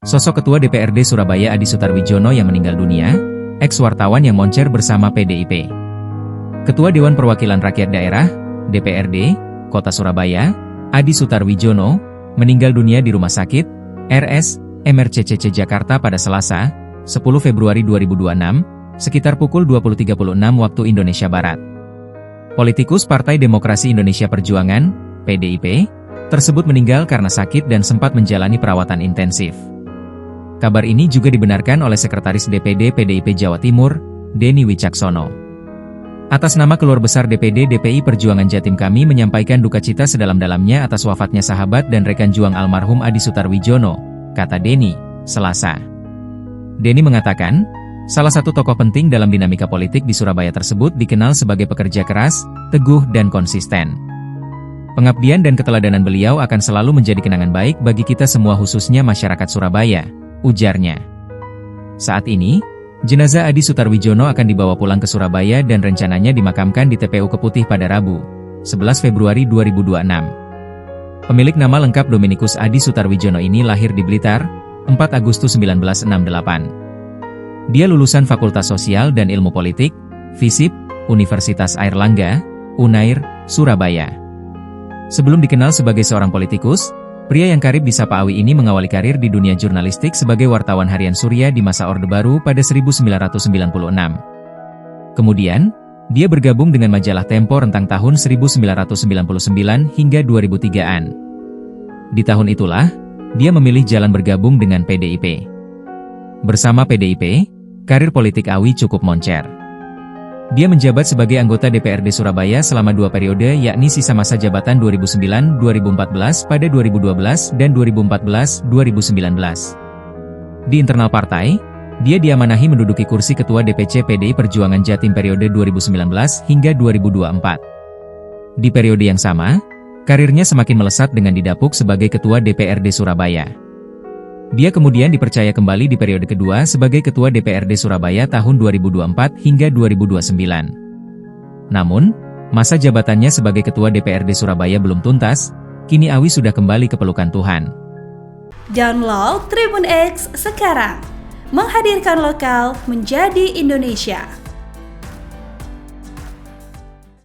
Sosok Ketua DPRD Surabaya Adi Sutarwijono yang meninggal dunia, ex-wartawan yang moncer bersama PDIP. Ketua Dewan Perwakilan Rakyat Daerah, DPRD, Kota Surabaya, Adi Sutarwijono, meninggal dunia di Rumah Sakit, RS, MRCCC Jakarta pada Selasa, 10 Februari 2026, sekitar pukul 20.36 waktu Indonesia Barat. Politikus Partai Demokrasi Indonesia Perjuangan, PDIP, tersebut meninggal karena sakit dan sempat menjalani perawatan intensif. Kabar ini juga dibenarkan oleh Sekretaris DPD PDIP Jawa Timur, Denny Wicaksono. Atas nama keluarga besar DPD DPI Perjuangan Jatim kami menyampaikan duka cita sedalam-dalamnya atas wafatnya sahabat dan rekan juang almarhum Adi Sutarwijono, kata Denny, Selasa. Denny mengatakan, salah satu tokoh penting dalam dinamika politik di Surabaya tersebut dikenal sebagai pekerja keras, teguh dan konsisten. Pengabdian dan keteladanan beliau akan selalu menjadi kenangan baik bagi kita semua khususnya masyarakat Surabaya, ujarnya. Saat ini, jenazah Adi Sutarwijono akan dibawa pulang ke Surabaya dan rencananya dimakamkan di TPU Keputih pada Rabu, 11 Februari 2026. Pemilik nama lengkap Dominikus Adi Sutarwijono ini lahir di Blitar, 4 Agustus 1968. Dia lulusan Fakultas Sosial dan Ilmu Politik, FISIP, Universitas Airlangga, UNAIR, Surabaya. Sebelum dikenal sebagai seorang politikus, pria yang karib disapa Awi ini mengawali karir di dunia jurnalistik sebagai wartawan harian Surya di masa Orde Baru pada 1996. Kemudian, dia bergabung dengan majalah Tempo rentang tahun 1999 hingga 2003-an. Di tahun itulah, dia memilih jalan bergabung dengan PDIP. Bersama PDIP, karir politik Awi cukup moncer. Dia menjabat sebagai anggota DPRD Surabaya selama 2 periode yakni sisa masa jabatan 2009-2014 pada 2012 dan 2014-2019. Di internal partai, dia diamanahi menduduki kursi Ketua DPC PDI Perjuangan Jatim periode 2019 hingga 2024. Di periode yang sama, karirnya semakin melesat dengan didapuk sebagai Ketua DPRD Surabaya. Dia kemudian dipercaya kembali di periode kedua sebagai Ketua DPRD Surabaya tahun 2024 hingga 2029. Namun, masa jabatannya sebagai Ketua DPRD Surabaya belum tuntas, kini Awi sudah kembali ke pelukan Tuhan. Download Tribun X sekarang, menghadirkan lokal menjadi Indonesia.